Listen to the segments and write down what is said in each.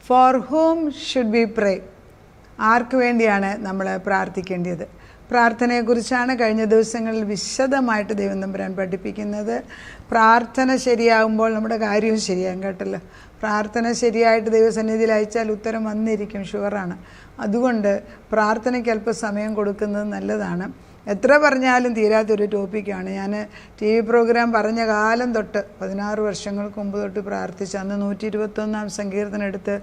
Four ഹൂം should be പ്രേ? ആർക്ക് വേണ്ടിയാണ് നമ്മൾ പ്രാർത്ഥിക്കേണ്ടത്? പ്രാർത്ഥനയെക്കുറിച്ചാണ് കഴിഞ്ഞ ദിവസങ്ങളിൽ വിശദമായിട്ട് ദൈവം തമ്പുരാൻ പഠിപ്പിക്കുന്നത്. പ്രാർത്ഥന ശരിയാകുമ്പോൾ നമ്മുടെ കാര്യവും ശരിയാകും കേട്ടല്ലോ. പ്രാർത്ഥന ശരിയായിട്ട് ദൈവസന്നിധിയിൽ അയച്ചാൽ ഉത്തരം വന്നിരിക്കും, ഷുവറാണ്. അതുകൊണ്ട് പ്രാർത്ഥനയ്ക്ക് അല്പം സമയം കൊടുക്കുന്നത് നല്ലതാണ്. എത്ര പറഞ്ഞാലും തീരാത്തൊരു ടോപ്പിക്കാണ്. ഞാൻ ടി വി പ്രോഗ്രാം പറഞ്ഞ കാലം തൊട്ട് 16 വർഷങ്ങൾക്ക് മുമ്പ് തൊട്ട് പ്രാർത്ഥിച്ച് അന്ന് 121 സങ്കീർത്തനം എടുത്ത്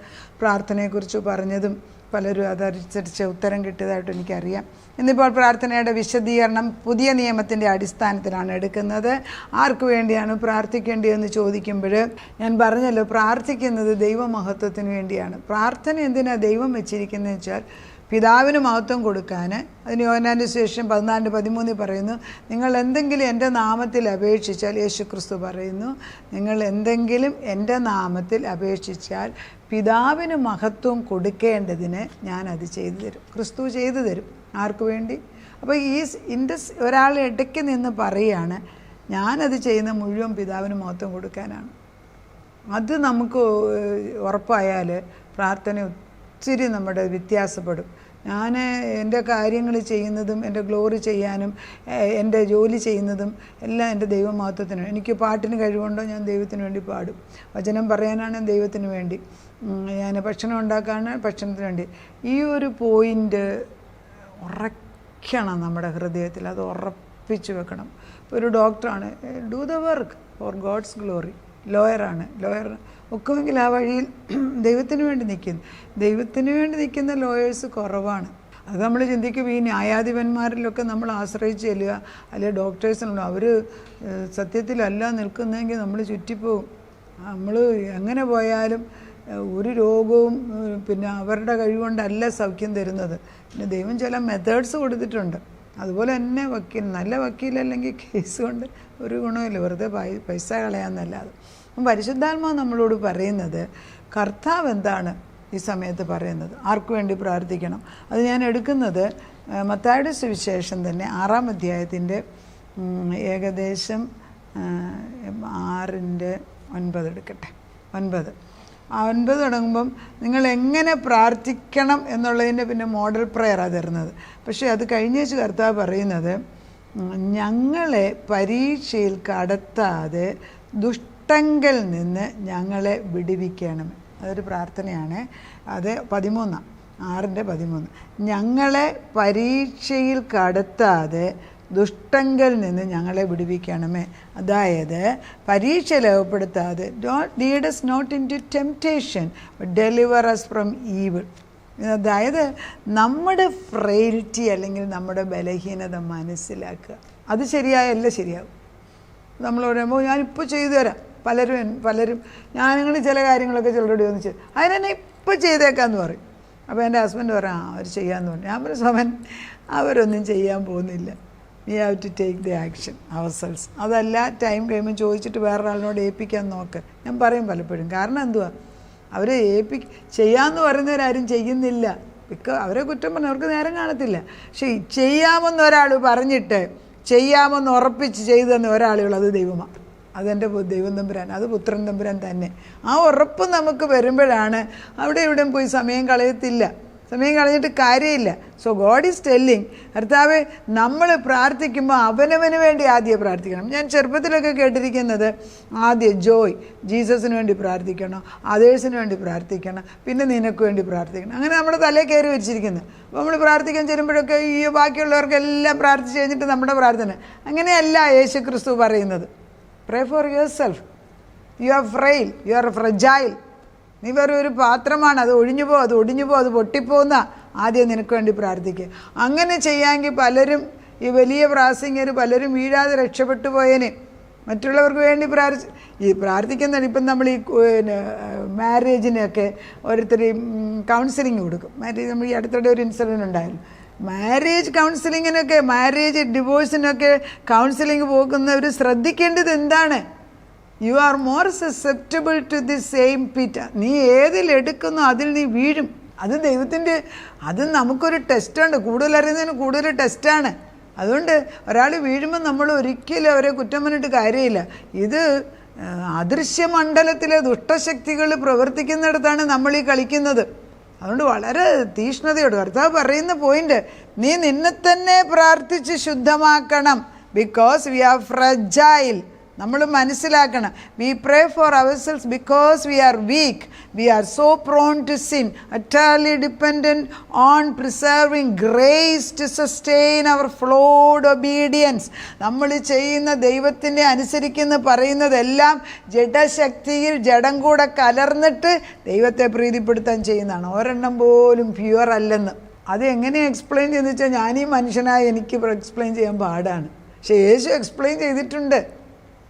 പ്രാർത്ഥനയെക്കുറിച്ച് പറഞ്ഞതും പലരും അതനുസരിച്ച് ഉത്തരം കിട്ടിയതായിട്ട് എനിക്കറിയാം. ഇന്നിപ്പോൾ പ്രാർത്ഥനയുടെ വിശദീകരണം പുതിയ നിയമത്തിൻ്റെ അടിസ്ഥാനത്തിലാണ് എടുക്കുന്നത്. ആർക്ക് വേണ്ടിയാണ് പ്രാർത്ഥിക്കേണ്ടതെന്ന് ചോദിക്കുമ്പോൾ ഞാൻ പറഞ്ഞല്ലോ, പ്രാർത്ഥിക്കുന്നത് ദൈവമഹത്വത്തിന് വേണ്ടിയാണ്. പ്രാർത്ഥന എന്തിനാണ് ദൈവം വെച്ചിരിക്കുന്നതെന്ന് വെച്ചാൽ പിതാവിന് മഹത്വം കൊടുക്കാൻ. അതിന് യോഹന്നാന്റെ സുവിശേഷം 14:13 പറയുന്നു, നിങ്ങൾ എന്തെങ്കിലും എൻ്റെ നാമത്തിൽ അപേക്ഷിച്ചാൽ, യേശുക്രിസ്തു പറയുന്നു, നിങ്ങൾ എന്തെങ്കിലും എൻ്റെ നാമത്തിൽ അപേക്ഷിച്ചാൽ പിതാവിന് മഹത്വം കൊടുക്കേണ്ടതിന് ഞാനത് ചെയ്തു തരും. ക്രിസ്തു ചെയ്തു തരും. ആർക്ക് വേണ്ടി? അപ്പോൾ ഒരാൾ ഇടയ്ക്ക് നിന്ന് പറയുകയാണ്, ഞാനത് ചെയ്യുന്ന മുഴുവൻ പിതാവിന് മഹത്വം കൊടുക്കാനാണ്. അത് നമുക്ക് ഉറപ്പായാൽ പ്രാർത്ഥന ഒത്തിരി നമ്മുടെ വ്യത്യാസപ്പെടും. ഞാൻ എൻ്റെ കാര്യങ്ങൾ ചെയ്യുന്നതും എൻ്റെ ഗ്ലോറി ചെയ്യാനും എൻ്റെ ജോലി ചെയ്യുന്നതും എല്ലാം എൻ്റെ ദൈവമഹത്വത്തിന്. എനിക്ക് പാട്ടിന് കഴിവുണ്ടോ? ഞാൻ ദൈവത്തിന് വേണ്ടി പാടും. വചനം പറയാനാണ് ദൈവത്തിന് വേണ്ടി. ഞാൻ ഭക്ഷണം ഉണ്ടാക്കാനാണ് ഭക്ഷണത്തിന് വേണ്ടി. ഈ ഒരു പോയിൻ്റ് ഉറയ്ക്കണം നമ്മുടെ ഹൃദയത്തിൽ. അത് ഉറപ്പിച്ച് വെക്കണം. ഇപ്പോൾ ഒരു ഡോക്ടറാണ്, do the work for God's glory. ലോയറാണ്, ലോയർ ഒക്കുമെങ്കിൽ ആ വഴിയിൽ ദൈവത്തിന് വേണ്ടി നിൽക്കുന്നു. ദൈവത്തിന് വേണ്ടി നിൽക്കുന്ന ലോയേഴ്സ് കുറവാണ്. അത് നമ്മൾ ചിന്തിക്കും, ഈ ന്യായാധിപന്മാരിലൊക്കെ നമ്മൾ ആശ്രയിച്ച് ചെല്ലുക, അല്ലെങ്കിൽ ഡോക്ടേഴ്സിനുണ്ടോ, അവർ സത്യത്തിലല്ല നിൽക്കുന്നതെങ്കിൽ നമ്മൾ ചുറ്റിപ്പോവും. നമ്മൾ എങ്ങനെ പോയാലും ഒരു രോഗവും പിന്നെ അവരുടെ കഴിവുകൊണ്ടല്ല സൗഖ്യം തരുന്നത്. പിന്നെ ദൈവം ചില മെത്തേഡ്സ് കൊടുത്തിട്ടുണ്ട്. അതുപോലെ തന്നെ നല്ല വക്കീലല്ലെങ്കിൽ കേസ് കൊണ്ട് ഒരു ഗുണമില്ല, വെറുതെ പൈസ കളയാമെന്നല്ലാതെ. പരിശുദ്ധാത്മാവ് നമ്മളോട് പറയുന്നത്, കർത്താവ് എന്താണ് ഈ സമയത്ത് പറയുന്നത്, ആർക്ക് വേണ്ടി പ്രാർത്ഥിക്കണം. അത് ഞാൻ എടുക്കുന്നത് മത്തായിയുടെ സുവിശേഷം തന്നെ 6-ാം അധ്യായത്തിൻ്റെ ഏകദേശം 6:9 എടുക്കട്ടെ. 9 തുടങ്ങുമ്പം നിങ്ങൾ എങ്ങനെ പ്രാർത്ഥിക്കണം എന്നുള്ളതിൻ്റെ പിന്നെ മോഡൽ പ്രയറാണ് തരുന്നത്. പക്ഷേ അത് കഴിഞ്ഞേച്ച് കർത്താവ് പറയുന്നത്, ഞങ്ങളെ പരീക്ഷയിൽ കടത്താതെ ദുഷ്ടങ്കൽ നിന്ന് ഞങ്ങളെ വിടുവിക്കണമേ. അതൊരു പ്രാർത്ഥനയാണ്. അത് 6:13 ഞങ്ങളെ പരീക്ഷയിൽ കടത്താതെ ദുഷ്ടങ്കൽ നിന്ന് ഞങ്ങളെ വിടുവിക്കണമേ. അതായത് പരീക്ഷയിൽ ഏർപ്പെടുത്താതെ, lead us not into temptation but deliver us from evil. അതായത് നമ്മുടെ ഫ്രെയിലിറ്റി അല്ലെങ്കിൽ നമ്മുടെ ബലഹീനത മനസ്സിലാക്കുക. അത് ശരിയായല്ല ശരിയാവും. നമ്മൾ പറയുമ്പോൾ ഞാനിപ്പോൾ ചെയ്തു തരാം. പലരും ഞാനിങ്ങൾ ചില കാര്യങ്ങളൊക്കെ ചിലരോട് ചോദിച്ചു, അതിനെന്നെ ഇപ്പോൾ ചെയ്തേക്കാമെന്ന് പറയും. അപ്പോൾ എൻ്റെ ഹസ്ബൻഡ് പറയാം, അവർ ചെയ്യാമെന്ന് പറഞ്ഞു. ഞാൻ പറയും, അവരൊന്നും ചെയ്യാൻ പോകുന്നില്ല. We have to take the action ourselves. അതല്ല ടൈം കഴിയുമ്പോൾ ചോദിച്ചിട്ട് വേറൊരാളിനോട് ഏൽപ്പിക്കാൻ നോക്ക്. ഞാൻ പറയും പലപ്പോഴും. കാരണം എന്തുവാ, അവരെ ചെയ്യാമെന്ന് പറയുന്നവരാരും ചെയ്യുന്നില്ല. അവരെ കുറ്റം പറഞ്ഞ് അവർക്ക് നേരം കാണത്തില്ല. പക്ഷേ ചെയ്യാമെന്ന് ഒരാൾ പറഞ്ഞിട്ട് ചെയ്യാമെന്ന് ഉറപ്പിച്ച് ചെയ്തു തന്ന ഒരാളുകൾ, അത് ദൈവമാണ്. അതെൻ്റെ ദൈവം തമ്പുരാൻ, അത് പുത്രൻ തമ്പുരാൻ തന്നെ. ആ ഉറപ്പ് നമുക്ക് വരുമ്പോഴാണ് അവിടെ ഇവിടെയും പോയി സമയം കളയത്തില്ല. സമയം കളഞ്ഞിട്ട് കാര്യമില്ല. സോ ഗോഡ് ഈസ് ടെല്ലിങ്, കർത്താവേ, നമ്മൾ പ്രാർത്ഥിക്കുമ്പോൾ അവനവന് വേണ്ടി ആദ്യം പ്രാർത്ഥിക്കണം. ഞാൻ ചെറുപ്പത്തിലൊക്കെ കേട്ടിരിക്കുന്നത്, ആദ്യം ജീസസിന് വേണ്ടി പ്രാർത്ഥിക്കണം, അതേഴ്സിന് വേണ്ടി പ്രാർത്ഥിക്കണം, പിന്നെ നിനക്ക് വേണ്ടി പ്രാർത്ഥിക്കണം. അങ്ങനെ നമ്മുടെ തലയിൽ കയറി വെച്ചിരിക്കുന്നത്. അപ്പോൾ നമ്മൾ പ്രാർത്ഥിക്കാൻ ചെല്ലുമ്പോഴൊക്കെ ഈ ബാക്കിയുള്ളവർക്കെല്ലാം പ്രാർത്ഥിച്ച് കഴിഞ്ഞിട്ട് നമ്മുടെ പ്രാർത്ഥന അങ്ങനെയല്ല യേശു ക്രിസ്തു പറയുന്നത്. Pray for your self. You are frail, you are fragile. നീ വേറെ ഒരു പാത്രമാണ്, അത് ഒടിഞ്ഞു പോകും, അത് പൊട്ടിപ്പോകുന്ന. ആദ്യം നിനക്ക് വേണ്ടി പ്രാർത്ഥിക്കുക. അങ്ങനെ ചെയ്യാമെങ്കിൽ പലരും, ഈ വലിയ പ്രാസംഗികർ പലരും വീഴാതെ രക്ഷപ്പെട്ടു പോയേനെ. മറ്റുള്ളവർക്ക് വേണ്ടി പ്രാർത്ഥിക്കുന്നതാണ്. ഇപ്പം നമ്മൾ ഈ മാരേജിനൊക്കെ ഓരോരുത്തർ കൗൺസിലിംഗ് കൊടുക്കും. നമ്മൾ ഈ അടുത്തിടെ ഒരു ഇൻസിഡൻറ്റ് ഉണ്ടായിരുന്നു. മാരേജ് കൗൺസിലിങ്ങിനൊക്കെ, ഡിവോഴ്സിനൊക്കെ കൗൺസിലിംഗ് പോകുന്നവർ ശ്രദ്ധിക്കേണ്ടത് എന്താണ്? You are more susceptible to the same pit. നീ ഏതിലെടുക്കുന്നോ അതിൽ നീ വീഴും. അത് ദൈവത്തിൻ്റെ, അത് നമുക്കൊരു ടെസ്റ്റുണ്ട്. കൂടുതൽ അറിയുന്നതിന് കൂടുതൽ ടെസ്റ്റാണ്. അതുകൊണ്ട് ഒരാൾ വീഴുമ്പോൾ നമ്മൾ ഒരിക്കലും അവരെ കുറ്റം പറഞ്ഞിട്ട് കാര്യമില്ല. ഇത് അദൃശ്യമണ്ഡലത്തിലെ ദുഷ്ടശക്തികൾ പ്രവർത്തിക്കുന്നിടത്താണ് നമ്മൾ ഈ കളിക്കുന്നത്. അതുകൊണ്ട് വളരെ തീഷ്ണതയോട് കർത്താവ് പറയുന്ന പോയിന്റ്, നീ നിന്നെ തന്നെ പ്രാർത്ഥിച്ച് ശുദ്ധമാക്കണം. Because we are fragile. നമ്മൾ മനസ്സിലാക്കണം, we pray for ourselves because we are weak. We are so prone to sin, utterly dependent on preserving grace to sustain our flawed obedience. നമ്മൾ ചെയ്യുന്ന ദൈവത്തിൻ്റെ അനുസരിക്കുന്ന പറയുന്നതെല്ലാം ജഡശക്തിയിൽ ജഡം കൂടെ കലർന്നിട്ട് ദൈവത്തെ പ്രീതിപ്പെടുത്താൻ ചെയ്യുന്നതാണ്. ഒരെണ്ണം പോലും പ്യുവർ അല്ലെന്ന്. അത് എങ്ങനെ എക്സ്പ്ലെയിൻ ചെയ്യുന്നത് വെച്ചാൽ, ഞാനീ മനുഷ്യനായി എനിക്ക് എക്സ്പ്ലെയിൻ ചെയ്യാൻ പാടാണ്. പക്ഷേ യേശു എക്സ്പ്ലെയിൻ ചെയ്തിട്ടുണ്ട്.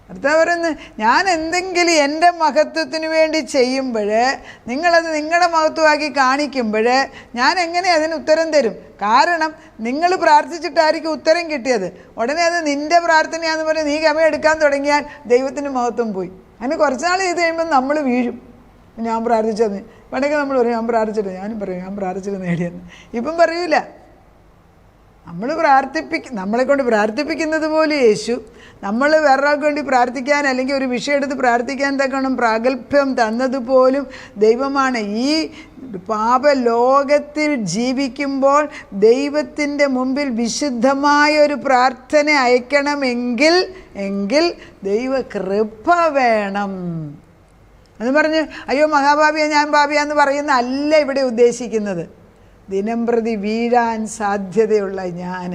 അടുത്ത പറയുന്നത്, ഞാൻ എന്തെങ്കിലും എൻ്റെ മഹത്വത്തിന് വേണ്ടി ചെയ്യുമ്പോൾ, നിങ്ങളത് നിങ്ങളുടെ മഹത്വമാക്കി കാണിക്കുമ്പോൾ ഞാൻ എങ്ങനെ അതിന് ഉത്തരം തരും? കാരണം നിങ്ങൾ പ്രാർത്ഥിച്ചിട്ടായിരിക്കും ഉത്തരം കിട്ടിയത്. ഉടനെ അത് നിൻ്റെ പ്രാർത്ഥനയാണെന്ന് പറഞ്ഞ് നീ ഗമയെടുക്കാൻ തുടങ്ങിയാൽ ദൈവത്തിൻ്റെ മഹത്വം പോയി. അതിന് കുറച്ച് നാൾ ചെയ്ത് കഴിയുമ്പോൾ നമ്മൾ വീഴും. ഞാൻ പ്രാർത്ഥിച്ചത് പണ്ടൊക്കെ നമ്മൾ പറയും, ഞാൻ പ്രാർത്ഥിച്ചിട്ട്, ഞാനും പറയും ഞാൻ പ്രാർത്ഥിച്ചിട്ട് നേടിയെന്ന്. ഇപ്പം പറയൂല. നമ്മൾ നമ്മളെ കൊണ്ട് പ്രാർത്ഥിപ്പിക്കുന്നത് പോലെ യേശു നമ്മൾ വേറൊരാൾക്ക് വേണ്ടി പ്രാർത്ഥിക്കാൻ, അല്ലെങ്കിൽ ഒരു വിഷയം എടുത്ത് പ്രാർത്ഥിക്കാൻ തക്കണം പ്രാഗൽഭ്യം തന്നതുപോലും ദൈവമാണ്. ഈ പാപലോകത്തിൽ ജീവിക്കുമ്പോൾ ദൈവത്തിൻ്റെ മുമ്പിൽ വിശുദ്ധമായ ഒരു പ്രാർത്ഥന അയക്കണമെങ്കിൽ ദൈവകൃപ വേണം. എന്ന് പറഞ്ഞ് അയ്യോ മഹാഭാപിയ ഞാൻ ഭാപിയാന്ന് പറയുന്ന അല്ല ഇവിടെ ഉദ്ദേശിക്കുന്നത്. ദിനം പ്രതി വീഴാൻ സാധ്യതയുള്ള ഞാൻ,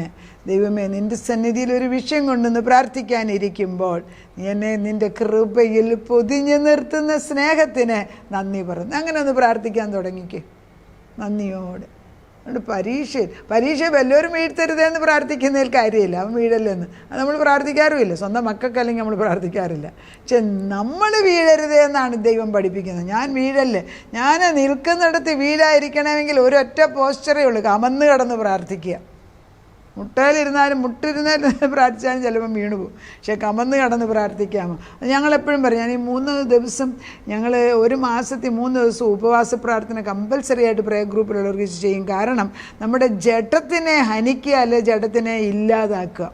ദൈവമേ നിൻ്റെ സന്നിധിയിൽ ഒരു വിഷയം കൊണ്ടൊന്ന് പ്രാർത്ഥിക്കാനിരിക്കുമ്പോൾ നീ എന്നെ നിൻ്റെ കൃപയിൽ പൊതിഞ്ഞു നിർത്തുന്ന സ്നേഹത്തിന് നന്ദി പറയുന്നു. അങ്ങനെ ഒന്ന് പ്രാർത്ഥിക്കാൻ തുടങ്ങിക്കേ നന്ദിയോടെ. അതുകൊണ്ട് പരീക്ഷ വല്ലവരും വീഴ്ത്തരുതെന്ന് പ്രാർത്ഥിക്കുന്നതിൽ കാര്യമില്ല. അവൻ വീഴല്ലെന്ന് അത് നമ്മൾ പ്രാർത്ഥിക്കാറുമില്ല. സ്വന്തം മക്കൾക്കല്ലെങ്കിൽ നമ്മൾ പ്രാർത്ഥിക്കാറില്ല. പക്ഷെ നമ്മൾ വീഴരുതേ എന്നാണ് ദൈവം പഠിപ്പിക്കുന്നത്. ഞാൻ വീഴല്ലേ, ഞാൻ നിൽക്കുന്നിടത്ത് വീഴാതിരിക്കണമെങ്കിൽ ഒരൊറ്റ പോസ്ചറേ ഉള്ളൂ, കമന്ന് കിടന്ന് പ്രാർത്ഥിക്കുക. മുട്ടിരുന്നാലും പ്രാർത്ഥിച്ചാലും ചിലപ്പം വീണു പോകും. പക്ഷേ കമന്ന് കടന്ന് പ്രാർത്ഥിക്കാമോ? ഞങ്ങളെപ്പോഴും പറയും, ഞാൻ ഈ 3 ദിവസം ഞങ്ങൾ ഒരു മാസത്തിൽ 3 ദിവസം ഉപവാസ പ്രാർത്ഥന കമ്പൽസറി ആയിട്ട് പ്രേയർ ഗ്രൂപ്പിലുള്ളവർക്ക് ചെയ്യും. കാരണം നമ്മുടെ ജഡത്തിനെ ഹനിക്കുക, അല്ലെ ജഡത്തിനെ ഇല്ലാതാക്കുക.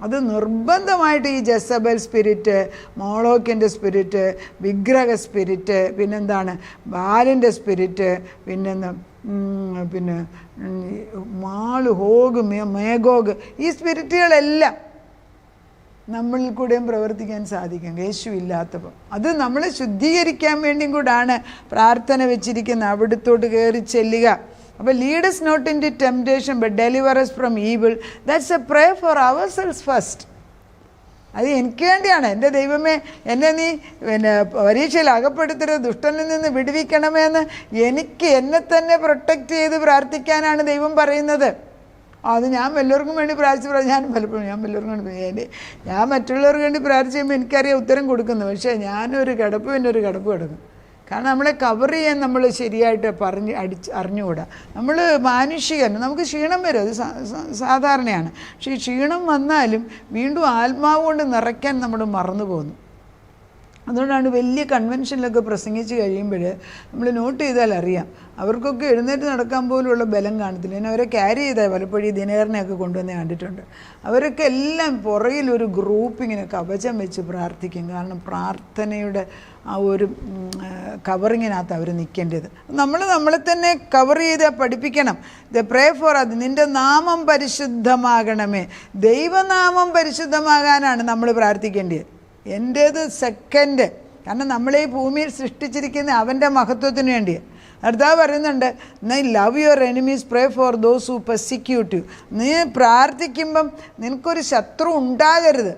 അത് നിർബന്ധമായിട്ട് ഈ ജസബൽ സ്പിരിറ്റ്, മോളോക്കിൻ്റെ സ്പിരിറ്റ്, വിഗ്രഹ സ്പിരിറ്റ്, പിന്നെന്താണ് ബാലിൻ്റെ സ്പിരിറ്റ്, പിന്നെ മാള്, ഹോഗ്, മേഗോഗ്, ഈ സ്പിരിറ്റുകളെല്ലാം നമ്മളിൽ കൂടെയും പ്രവർത്തിക്കാൻ സാധിക്കും യേശു ഇല്ലാത്തപ്പോൾ. അത് നമ്മളെ ശുദ്ധീകരിക്കാൻ വേണ്ടിയും കൂടാണ് പ്രാർത്ഥന വെച്ചിരിക്കുന്നത്. അവിടുത്തോട്ട് കയറി ചെല്ലുക. അപ്പോൾ lead us not into temptation but deliver us from evil. That's a prayer for ourselves first. അത് എനിക്ക് വേണ്ടിയാണ്. എൻ്റെ ദൈവമേ എന്നെ നീ പരീക്ഷയിൽ അകപ്പെടുത്തരുത്, ദുഷ്ടനിൽ നിന്ന് വിടുവിക്കണമെന്ന് എന്നെ തന്നെ പ്രൊട്ടക്റ്റ് ചെയ്ത് പ്രാർത്ഥിക്കാനാണ് ദൈവം പറയുന്നത്. അത് ഞാൻ എല്ലാവർക്കും വേണ്ടി പ്രാർത്ഥിച്ച് ഞാൻ എല്ലാവർക്കും വേണ്ടി ഞാൻ മറ്റുള്ളവർക്ക് വേണ്ടി പ്രാർത്ഥിച്ച് എനിക്കറിയാം ഉത്തരം കൊടുക്കുന്നു. പക്ഷേ ഞാനൊരു കിടപ്പ് കിടക്കും. കാരണം നമ്മളെ കവർ ചെയ്യാൻ നമ്മൾ ശരിയായിട്ട് അറിഞ്ഞുകൂടാ. നമ്മൾ മാനുഷികൻ, നമുക്ക് ക്ഷീണം വരും, അത് സാധാരണയാണ്. പക്ഷേ ഈ ക്ഷീണം വന്നാലും വീണ്ടും ആത്മാവ് കൊണ്ട് നിറയ്ക്കാൻ നമ്മൾ മറന്നു പോകുന്നു. അതുകൊണ്ടാണ് വലിയ കൺവെൻഷനിലൊക്കെ പ്രസംഗിച്ച് കഴിയുമ്പോൾ നമ്മൾ നോട്ട് ചെയ്താൽ അറിയാം, അവർക്കൊക്കെ എഴുന്നേറ്റ് നടക്കാൻ പോലുള്ള ബലം കാണത്തില്ല. പിന്നെ അവരെ ക്യാരി ചെയ്താൽ പലപ്പോഴും ഈ ദിനകരനെയൊക്കെ കൊണ്ടുവന്ന് കണ്ടിട്ടുണ്ട്. അവരൊക്കെ എല്ലാം പുറകിലൊരു ഗ്രൂപ്പ് ഇങ്ങനെ കവചം വെച്ച് പ്രാർത്ഥിക്കും. കാരണം പ്രാർത്ഥനയുടെ ആ ഒരു കവറിങ്ങിനകത്ത് അവർ നിൽക്കേണ്ടത്. നമ്മളെ തന്നെ കവർ ചെയ്ത് പഠിപ്പിക്കണം. പ്രേ ഫോർ അത് നിൻ്റെ നാമം പരിശുദ്ധമാകണമേ. ദൈവനാമം പരിശുദ്ധമാകാനാണ് നമ്മൾ പ്രാർത്ഥിക്കേണ്ടത്. എൻ്റേത് സെക്കൻഡ്. കാരണം നമ്മളെ ഈ ഭൂമിയിൽ സൃഷ്ടിച്ചിരിക്കുന്ന അവൻ്റെ മഹത്വത്തിന് വേണ്ടിയാണ്. കർത്താവ് പറയുന്നുണ്ട്, നീ love your enemies, pray for those who persecute U. നീ പ്രാർത്ഥിക്കുമ്പം നിനക്കൊരു ശത്രു ഉണ്ടാകരുത്.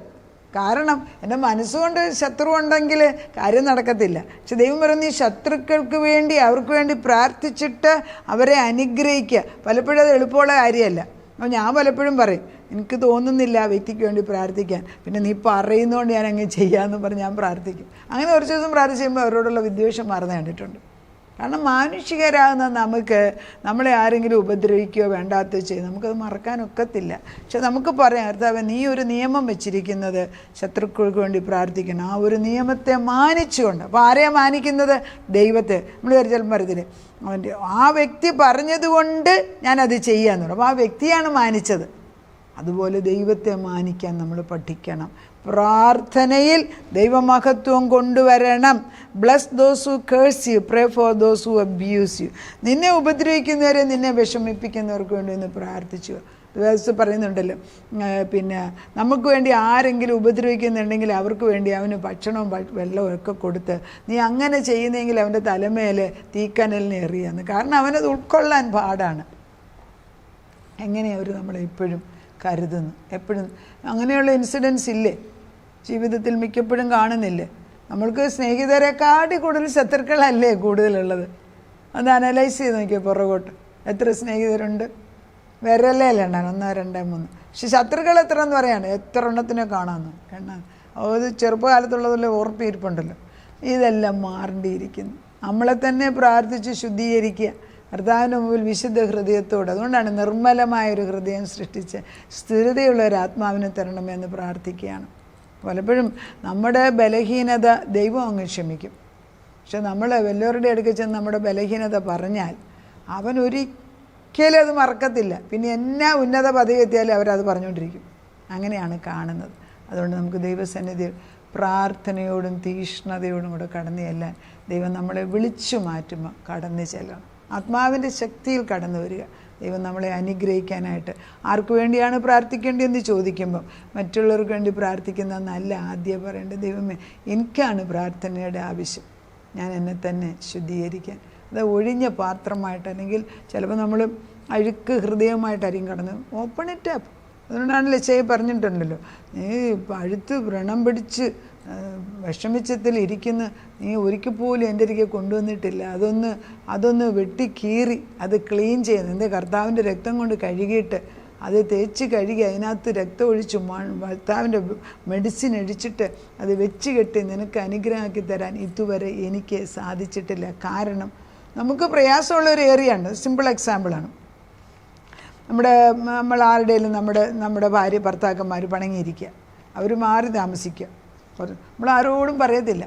കാരണം എൻ്റെ മനസ്സുകൊണ്ട് ശത്രു ഉണ്ടെങ്കിൽ കാര്യം നടക്കത്തില്ല. പക്ഷെ ദൈവം പറയുന്നു, ഈ ശത്രുക്കൾക്ക് വേണ്ടി അവർക്ക് വേണ്ടി പ്രാർത്ഥിച്ചിട്ട് അവരെ അനുഗ്രഹിക്കുക. പലപ്പോഴും അത് എളുപ്പമുള്ള കാര്യമല്ല. അപ്പോൾ ഞാൻ പലപ്പോഴും പറയും, എനിക്ക് തോന്നുന്നില്ല ആ വ്യക്തിക്ക് വേണ്ടി പ്രാർത്ഥിക്കാൻ, പിന്നെ നീ പറയുന്നതുകൊണ്ട് ഞാൻ അങ്ങ് ചെയ്യാമെന്ന് പറഞ്ഞ് ഞാൻ പ്രാർത്ഥിക്കും. അങ്ങനെ കുറച്ച് ദിവസം പ്രാർത്ഥിച്ച് കഴിയുമ്പോൾ അവരോടുള്ള വിദ്വേഷം മാറുന്ന കണ്ടിട്ടുണ്ട്. കാരണം മാനുഷികരാകുന്ന നമ്മളെ ആരെങ്കിലും ഉപദ്രവിക്കുകയോ വേണ്ടാത്ത ചെയ്യും, നമുക്കത് മറക്കാനൊക്കത്തില്ല. പക്ഷെ നമുക്ക് പറയാം, കർത്താവേ നീ ഒരു നിയമം വെച്ചിരിക്കുന്നത് ശത്രുക്കൾക്ക് വേണ്ടി പ്രാർത്ഥിക്കണം, ആ ഒരു നിയമത്തെ മാനിച്ചുകൊണ്ട്. അപ്പോൾ ആരെയാണ് മാനിക്കുന്നത്? ദൈവത്തെ. നമ്മൾ ചിലപ്പോൾ പറയത്തില്ലേ, ആ വ്യക്തി പറഞ്ഞതുകൊണ്ട് ഞാനത് ചെയ്യാമെന്ന് പറയും. അപ്പോൾ ആ വ്യക്തിയാണ് മാനിച്ചത്. അതുപോലെ ദൈവത്തെ മാനിക്കാൻ നമ്മൾ പഠിക്കണം. പ്രാർത്ഥനയിൽ ദൈവമഹത്വം കൊണ്ടുവരണം. Bless those who curse you, pray for those who abuse you. നിന്നെ ഉപദ്രവിക്കുന്നവരെ, നിന്നെ വിഷമിപ്പിക്കുന്നവർക്ക് വേണ്ടി ഒന്ന് പ്രാർത്ഥിച്ചു. ദിവസം പറയുന്നുണ്ടല്ലോ, പിന്നെ നമുക്ക് വേണ്ടി ആരെങ്കിലും ഉപദ്രവിക്കുന്നുണ്ടെങ്കിൽ അവർക്ക് വേണ്ടി അവന് ഭക്ഷണവും വെള്ളവും ഒക്കെ കൊടുത്ത് നീ അങ്ങനെ ചെയ്യുന്നെങ്കിൽ അവൻ്റെ തലമേൽ തീക്കനലിനെ എറിയാന്ന്. കാരണം അവനത് ഉൾക്കൊള്ളാൻ പാടാണ്. എങ്ങനെ അവർ നമ്മളെ ഇപ്പോഴും കരുതുന്നു? എപ്പോഴും അങ്ങനെയുള്ള ഇൻസിഡൻസ് ഇല്ലേ ജീവിതത്തിൽ? മിക്കപ്പോഴും കാണുന്നില്ലേ? നമ്മൾക്ക് സ്നേഹിതരെക്കാട്ടി കൂടുതൽ ശത്രുക്കളല്ലേ കൂടുതലുള്ളത്? അത് അനലൈസ് ചെയ്ത് നോക്കിയോ പുറകോട്ട്. എത്ര സ്നേഹിതരുണ്ട്? വിരലല്ലേ എണ്ണാൻ? 1, 2, 3. പക്ഷെ ശത്രുക്കൾ എത്ര എന്ന് പറയാണ്? എത്ര എണ്ണത്തിനെ കാണാമെന്ന് എണ്ണാൻ. അത് ചെറുപ്പകാലത്തുള്ളതല്ലേ ഓർപ്പിയിരിപ്പുണ്ടല്ലോ. ഇതെല്ലാം മാറേണ്ടിയിരിക്കുന്നു. നമ്മളെ തന്നെ പ്രാർത്ഥിച്ച് ശുദ്ധീകരിക്കുക കർത്താവിൻ്റെ മുമ്പിൽ വിശുദ്ധ ഹൃദയത്തോട്. അതുകൊണ്ടാണ് നിർമ്മലമായൊരു ഹൃദയം സൃഷ്ടിച്ച് സ്ഥിരതയുള്ള ഒരു ആത്മാവിനെ തരണമെന്ന് പ്രാർത്ഥിക്കുകയാണ്. പലപ്പോഴും നമ്മുടെ ബലഹീനത ദൈവം അങ്ങ് ക്ഷമിക്കും. പക്ഷെ നമ്മൾ വല്ലവരുടെ അടുക്കൽ ചെന്ന് നമ്മുടെ ബലഹീനത പറഞ്ഞാൽ അവൻ ഒരിക്കലും അത് മറക്കത്തില്ല. പിന്നെ എന്നാ ഉന്നത പദവി എത്തിയാലും അവരത് പറഞ്ഞുകൊണ്ടിരിക്കും. അങ്ങനെയാണ് കാണുന്നത്. അതുകൊണ്ട് നമുക്ക് ദൈവസന്നിധിയിൽ പ്രാർത്ഥനയോടും തീഷ്ണതയോടും കൂടെ കടന്നു ചെല്ലാൻ ദൈവം നമ്മളെ വിളിച്ചു മാറ്റുമ്പോൾ കടന്നു ചെല്ലണം. ആത്മാവിൻ്റെ ശക്തിയിൽ കടന്നു വരിക. ദൈവം നമ്മളെ അനുഗ്രഹിക്കാനായിട്ട്. ആർക്ക് വേണ്ടിയാണ് പ്രാർത്ഥിക്കേണ്ടതെന്ന് ചോദിക്കുമ്പം മറ്റുള്ളവർക്ക് വേണ്ടി പ്രാർത്ഥിക്കുന്നതെന്നല്ല ആദ്യം പറയേണ്ടത്. ദൈവമേ, എനിക്കാണ് പ്രാർത്ഥനയുടെ ആവശ്യം, ഞാൻ എന്നെ തന്നെ ശുദ്ധീകരിക്കാൻ. അത് ഒഴിഞ്ഞ പാത്രമായിട്ട്, അല്ലെങ്കിൽ ചിലപ്പോൾ നമ്മൾ അഴുക്ക് ഹൃദയമായിട്ടായിരിക്കും കടന്ന്. Open it up. അതുകൊണ്ടാണല്ലോ ചെയ്യ പറഞ്ഞിട്ടുണ്ടല്ലോ, നീ പഴുത്ത് വ്രണം പിടിച്ച് വിഷമിച്ചത്തിൽ ഇരിക്കുന്ന നീ ഒരിക്കൽ പോലും എൻ്റെ അരികെ കൊണ്ടുവന്നിട്ടില്ല. അതൊന്ന് വെട്ടിക്കീറി അത് ക്ലീൻ ചെയ്യുന്നത്. എൻ്റെ കർത്താവിൻ്റെ രക്തം കൊണ്ട് കഴുകിയിട്ട് അത് തേച്ച് കഴുകി അതിനകത്ത് രക്തം ഒഴിച്ച് ഭർത്താവിൻ്റെ മെഡിസിൻ അടിച്ചിട്ട് അത് വെച്ച് കെട്ടി നിനക്ക് അനുഗ്രഹമാക്കി തരാൻ ഇതുവരെ എനിക്ക് സാധിച്ചിട്ടില്ല. കാരണം നമുക്ക് പ്രയാസമുള്ളൊരു ഏരിയ ഉണ്ട്. സിമ്പിൾ എക്സാമ്പിളാണ്. നമ്മൾ ആരുടെയും നമ്മുടെ ഭാര്യ ഭർത്താക്കന്മാർ പിണങ്ങിയിരിക്കുക, അവർ മാറി താമസിക്കുക. നമ്മൾ ആരോടും പറയത്തില്ല,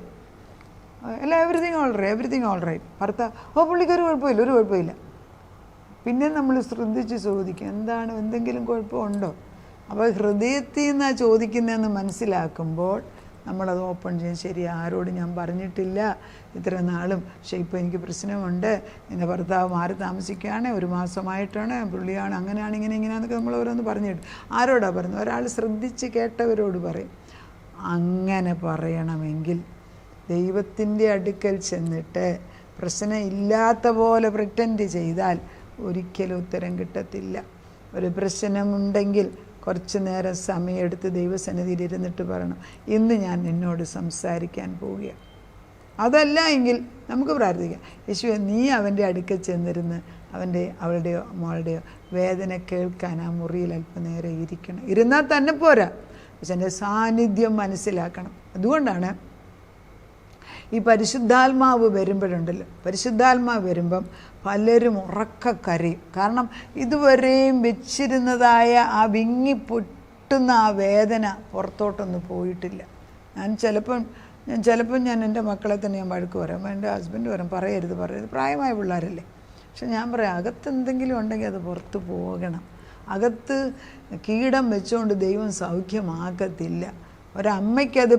എല്ലാം എവറിത്തിങ് ഓൾ റൈറ്റ്. ഭർത്താവ് പുള്ളിക്ക് ഒരു കുഴപ്പമില്ല. പിന്നെ നമ്മൾ ശ്രദ്ധിച്ച് ചോദിക്കും, എന്തെങ്കിലും കുഴപ്പമുണ്ടോ? അപ്പോൾ ഹൃദയത്തിൽ നിന്നാണ് ചോദിക്കുന്നതെന്ന് മനസ്സിലാക്കുമ്പോൾ നമ്മളത് ഓപ്പൺ ചെയ്യും. ശരി, ആരോടും ഞാൻ പറഞ്ഞിട്ടില്ല ഇത്ര നാളും, പക്ഷേ ഇപ്പോൾ എനിക്ക് പ്രശ്നമുണ്ട്, എൻ്റെ ഭർത്താവ് മാറി താമസിക്കുകയാണ്, 1 മാസമായിട്ടാണ്, പുള്ളിയാണ്, അങ്ങനെയാണ്, ഇങ്ങനെയാണെന്നൊക്കെ നമ്മൾ ഓരോന്ന് പറഞ്ഞിട്ട് ആരോടാണ് പറയുന്നത്? ഒരാൾ ശ്രദ്ധിച്ച് കേട്ടവരോട് പറയും. അങ്ങനെ പറയണമെങ്കിൽ ദൈവത്തിൻ്റെ അടുക്കൽ ചെന്നിട്ട് പ്രശ്നം ഇല്ലാത്ത പോലെ പ്രിറ്റൻഡ് ചെയ്താൽ ഒരിക്കലും ഉത്തരം കിട്ടത്തില്ല. ഒരു പ്രശ്നമുണ്ടെങ്കിൽ കുറച്ച് നേരം സമയമെടുത്ത് ദൈവസന്നിധിയിൽ ഇരുന്നിട്ട് പറയണം, ഇന്ന് ഞാൻ നിന്നോട് സംസാരിക്കാൻ പോവുകയാണ്. അതല്ല എങ്കിൽ നമുക്ക് പ്രാർത്ഥിക്കാം, യേശുവേ, നീ അവൻ്റെ അടുക്കൽ ചെന്നിരുന്ന് അവളുടെയോ മോളുടെയോ വേദന കേൾക്കാൻ ആ മുറിയിൽ അല്പനേരം ഇരിക്കണം. ഇരുന്നാൽ തന്നെ പോരാ, പക്ഷെ എൻ്റെ സാന്നിധ്യം മനസ്സിലാക്കണം. അതുകൊണ്ടാണ് ഈ പരിശുദ്ധാത്മാവ് വരുമ്പോഴുണ്ടല്ലോ, പരിശുദ്ധാത്മാവ് വരുമ്പം പലരും ഉറക്കക്കരയും. കാരണം ഇതുവരെയും വെച്ചിരുന്നതായ ആ വിങ്ങിപ്പൊട്ടുന്ന ആ വേദന പുറത്തോട്ടൊന്നും പോയിട്ടില്ല. ഞാൻ ചിലപ്പം എൻ്റെ മക്കളെ തന്നെ ഞാൻ വഴക്ക് പറയാം, എൻ്റെ ഹസ്ബൻഡ് പറയരുത്, പ്രായമായ പിള്ളേരല്ലേ. പക്ഷെ ഞാൻ പറയാം, അകത്തെന്തെങ്കിലും ഉണ്ടെങ്കിൽ അത് പുറത്ത് പോകണം. അകത്ത് കീടം വെച്ചുകൊണ്ട് ദൈവം സൗഖ്യമാക്കത്തില്ല. ഒരമ്മയ്ക്കത്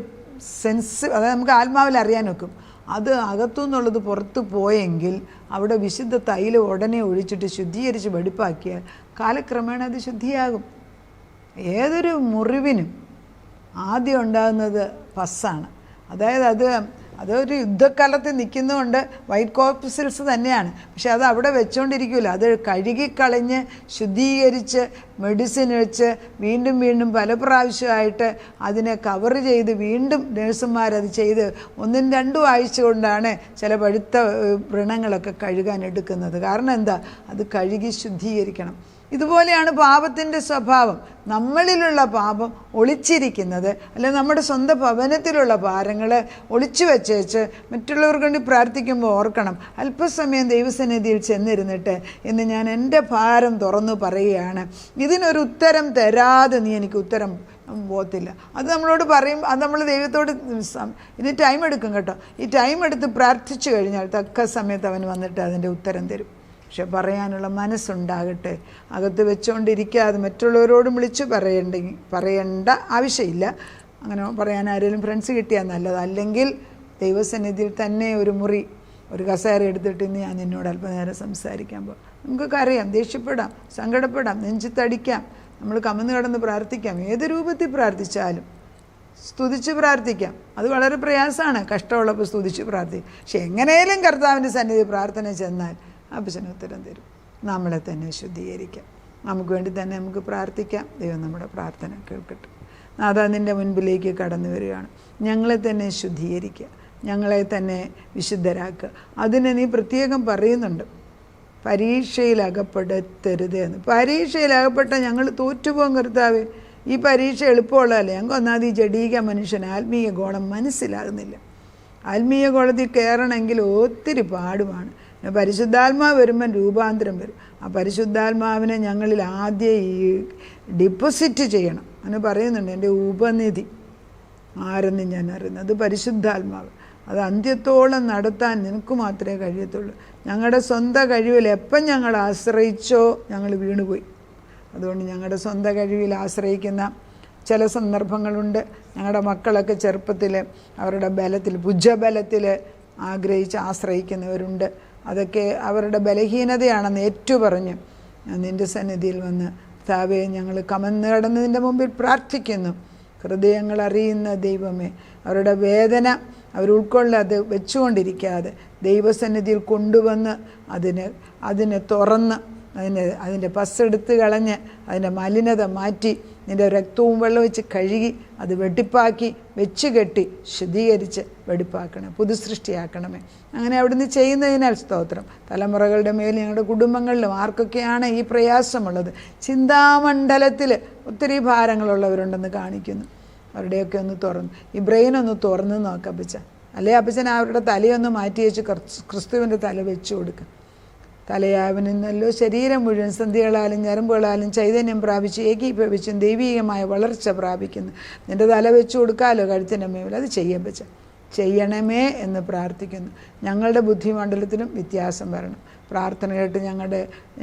അതായത് നമുക്ക് ആത്മാവിൽ അറിയാൻ വെക്കും. അത് അകത്തു നിന്നുള്ളത് പുറത്ത് പോയെങ്കിൽ അവിടെ വിശുദ്ധ തൈലം ഉടനെ ഒഴിച്ചിട്ട് ശുദ്ധീകരിച്ച് വെടിപ്പാക്കിയാൽ കാലക്രമേണ അത് ശുദ്ധിയാകും. ഏതൊരു മുറിവിനും ആദ്യം ഉണ്ടാകുന്നത് പസ്സാണ്. അതായത് അതൊരു യുദ്ധക്കാലത്ത് നിൽക്കുന്നതുകൊണ്ട് വൈറ്റ് കോർപ്പസിൽസ് തന്നെയാണ്. പക്ഷെ അത് അവിടെ വെച്ചുകൊണ്ടിരിക്കില്ല. അത് കഴുകിക്കളഞ്ഞ് ശുദ്ധീകരിച്ച് മെഡിസിൻ വെച്ച് വീണ്ടും പല പ്രാവശ്യമായിട്ട് അതിനെ കവർ ചെയ്ത് വീണ്ടും നഴ്സുമാരത് ചെയ്ത് 1-2 ആഴ്ച കൊണ്ടാണ് ചില പഴുത്ത വ്രണങ്ങളൊക്കെ കഴുകാൻ എടുക്കുന്നത്. കാരണം എന്താ? അത് കഴുകി ശുദ്ധീകരിക്കണം. ഇതുപോലെയാണ് പാപത്തിൻ്റെ സ്വഭാവം. നമ്മളിലുള്ള പാപം ഒളിച്ചിരിക്കുന്നത്, അല്ലെങ്കിൽ നമ്മുടെ സ്വന്തം ഭവനത്തിലുള്ള ഭാരങ്ങൾ ഒളിച്ചു വെച്ചേച്ച് മറ്റുള്ളവർക്ക് വേണ്ടി പ്രാർത്ഥിക്കുമ്പോൾ ഓർക്കണം, അല്പസമയം ദൈവസന്നിധിയിൽ ചെന്നിരുന്നിട്ട് ഇന്ന് ഞാൻ എൻ്റെ ഭാരം തുറന്നു പറയുകയാണ്, ഇതിനൊരു ഉത്തരം തരാതെ നീ എനിക്ക് ഉത്തരം പോകത്തില്ല. അത് നമ്മളോട് പറയും. അത് നമ്മൾ ദൈവത്തോട് ഇതിന് ടൈം എടുക്കും കേട്ടോ. ഈ ടൈം എടുത്ത് പ്രാർത്ഥിച്ചു കഴിഞ്ഞാൽ തക്ക സമയത്ത് അവൻ വന്നിട്ട് അതിൻ്റെ ഉത്തരം തരും. പക്ഷെ പറയാനുള്ള മനസ്സുണ്ടാകട്ടെ. അകത്ത് വെച്ചുകൊണ്ടിരിക്കാതെ മറ്റുള്ളവരോടും വിളിച്ച് പറയേണ്ട ആവശ്യമില്ല. അങ്ങനെ പറയാൻ ആരെങ്കിലും ഫ്രണ്ട്സ് കിട്ടിയാൽ നല്ലത്. അല്ലെങ്കിൽ ദൈവസന്നിധിയിൽ തന്നെ ഒരു മുറി, ഒരു കസേര എടുത്തിട്ട് ഇന്ന് ഞാൻ നിന്നോട് അല്പനേരം സംസാരിക്കാൻ പോകും. നമുക്കൊക്കെ അറിയാം, ദേഷ്യപ്പെടാം, സങ്കടപ്പെടാം, നെഞ്ചത്തടിക്കാം, നമ്മൾ കമന്ന് കിടന്ന് പ്രാർത്ഥിക്കാം. ഏത് രൂപത്തിൽ പ്രാർത്ഥിച്ചാലും സ്തുതിച്ച് പ്രാർത്ഥിക്കാം. അത് വളരെ പ്രയാസമാണ്, കഷ്ടമുള്ളപ്പോൾ സ്തുതിച്ച് പ്രാർത്ഥിക്കും. പക്ഷെ എങ്ങനെയും കർത്താവിൻ്റെ സന്നിധി പ്രാർത്ഥന ചെന്നാൽ അപ്പച്ചന് ഉത്തരം തരും. നമ്മളെ തന്നെ ശുദ്ധീകരിക്കാം, നമുക്ക് വേണ്ടി തന്നെ നമുക്ക് പ്രാർത്ഥിക്കാം. ദൈവം നമ്മുടെ പ്രാർത്ഥന കേൾക്കട്ടെ. നാഥാ, നിൻ്റെ മുൻപിലേക്ക് കടന്നു വരികയാണ്. ഞങ്ങളെ തന്നെ ശുദ്ധീകരിക്കുക, ഞങ്ങളെ തന്നെ വിശുദ്ധരാക്കുക. അതിനെ നീ പ്രത്യേകം പറയുന്നുണ്ട്, പരീക്ഷയിൽ അകപ്പെടുത്തരുത് എന്ന്. പരീക്ഷയിൽ അകപ്പെട്ട ഞങ്ങൾ തോറ്റുപോകും കർത്താവേ. ഈ പരീക്ഷ എളുപ്പമുള്ളതല്ലേ. ഞങ്ങൾക്ക് ഒന്നാമത് ഈ ജഡീക മനുഷ്യന് ആത്മീയ ഗോളം മനസ്സിലാകുന്നില്ല. ആത്മീയ ഗോളത്തിൽ കയറണമെങ്കിൽ ഒത്തിരി പാടുമാണ്. പരിശുദ്ധാത്മാവ് വരുമ്പം രൂപാന്തരം വരും. ആ പരിശുദ്ധാത്മാവിനെ ഞങ്ങളിൽ ആദ്യം ഈ ഡിപ്പോസിറ്റ് ചെയ്യണം. അങ്ങനെ പറയുന്നുണ്ട്, എൻ്റെ ഉപനിധി ആരെന്ന് ഞാൻ അറിയുന്നത് അത് പരിശുദ്ധാത്മാവ്. അത് അന്ത്യത്തോളം നടത്താൻ നിനക്ക് മാത്രമേ കഴിയത്തുള്ളൂ. ഞങ്ങളുടെ സ്വന്തം കഴിവിൽ എപ്പം ഞങ്ങൾ ആശ്രയിച്ചോ ഞങ്ങൾ വീണുപോയി. അതുകൊണ്ട് ഞങ്ങളുടെ സ്വന്തം കഴിവിൽ ആശ്രയിക്കുന്ന ചില സന്ദർഭങ്ങളുണ്ട്. ഞങ്ങളുടെ മക്കളൊക്കെ ചെറുപ്പത്തിൽ അവരുടെ ബലത്തിൽ, ഭുജബലത്തിൽ ആഗ്രഹിച്ച് ആശ്രയിക്കുന്നവരുണ്ട്. അതൊക്കെ അവരുടെ ബലഹീനതയാണെന്ന് ഏറ്റുപറഞ്ഞ് നിൻ്റെ സന്നിധിയിൽ വന്ന് കർത്താവേ, ഞങ്ങൾ കമന്ന് കിടന്നതിൻ്റെ മുമ്പിൽ പ്രാർത്ഥിക്കുന്നു. ഹൃദയങ്ങൾ അറിയുന്ന ദൈവമേ, അവരുടെ വേദന അവർ ഉൾക്കൊള്ളാതെ വെച്ചുകൊണ്ടിരിക്കാതെ ദൈവസന്നിധിയിൽ കൊണ്ടുവന്ന് അതിനെ തുറന്ന് അതിൻ്റെ പസ്സെടുത്ത് കളഞ്ഞ് അതിൻ്റെ മലിനത മാറ്റി നിൻ്റെ രക്തവും വെള്ളം വെച്ച് കഴുകി അത് വെടിപ്പാക്കി വെച്ച് കെട്ടി ശുദ്ധീകരിച്ച് വെടിപ്പാക്കണം, പുതുസൃഷ്ടിയാക്കണമേ. അങ്ങനെ അവിടുന്ന് ചെയ്യുന്നതിനാൽ സ്തോത്രം. തലമുറകളുടെ മേൽ ഞങ്ങളുടെ കുടുംബങ്ങളിലും ആർക്കൊക്കെയാണ് ഈ പ്രയാസമുള്ളത്, ചിന്താമണ്ഡലത്തിൽ ഒത്തിരി ഭാരങ്ങളുള്ളവരുണ്ടെന്ന് കാണിക്കുന്നു. അവരുടെയൊക്കെ ഒന്ന് തുറന്ന് ഈ ബ്രെയിനൊന്ന് തുറന്ന് നോക്കാം അപ്പച്ച. അല്ലേ അപ്പച്ചൻ അവരുടെ തലയൊന്ന് മാറ്റി വെച്ച് ക്രിസ്തുവിൻ്റെ തല വെച്ച് കൊടുക്കുക. തലയാവിനല്ലോ ശരീരം മുഴുവൻ സന്ധികളാലും ഞരമ്പുകളാലും ചൈതന്യം പ്രാപിച്ച് ഏകീഭവിച്ചും ദൈവീകമായ വളർച്ച പ്രാപിക്കുന്നു. നിൻ്റെ തല വെച്ച് കൊടുക്കാമല്ലോ കഴുത്തിൻ്റെ മേൽ. അത് ചെയ്യപ്പച്ച, ചെയ്യണമേ എന്ന് പ്രാർത്ഥിക്കുന്നു. ഞങ്ങളുടെ ബുദ്ധിമണ്ഡലത്തിലും വ്യത്യാസം വരണം. പ്രാർത്ഥന കേട്ട്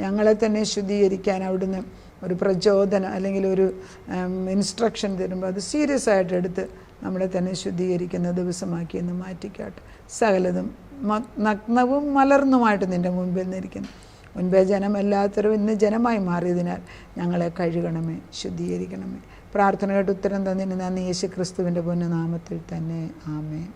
ഞങ്ങളെ തന്നെ ശുദ്ധീകരിക്കാൻ അവിടുന്ന് ഒരു പ്രചോദനം അല്ലെങ്കിൽ ഒരു ഇൻസ്ട്രക്ഷൻ തരുമ്പോൾ അത് സീരിയസ് ആയിട്ട് എടുത്ത് നമ്മളെ തന്നെ ശുദ്ധീകരിക്കുന്ന ദിവസമാക്കി എന്ന് മാറ്റിക്കാട്ടെ. സകലതും നഗ്നവും മലർന്നുമായിട്ട് നിൻ്റെ മുൻപിൽ നിന്നിരിക്കുന്നു. മുൻപേ ജനമല്ലാത്തവരും ഇന്ന് ജനമായി മാറിയതിനാൽ ഞങ്ങളെ കഴുകണമേ, ശുദ്ധീകരിക്കണമേ. പ്രാർത്ഥന കേട്ട് ഉത്തരം തന്നതിന് നന്ദി. യേശു ക്രിസ്തുവിൻ്റെ പൊന്നുനാമത്തിൽ തന്നെ. ആമേൻ.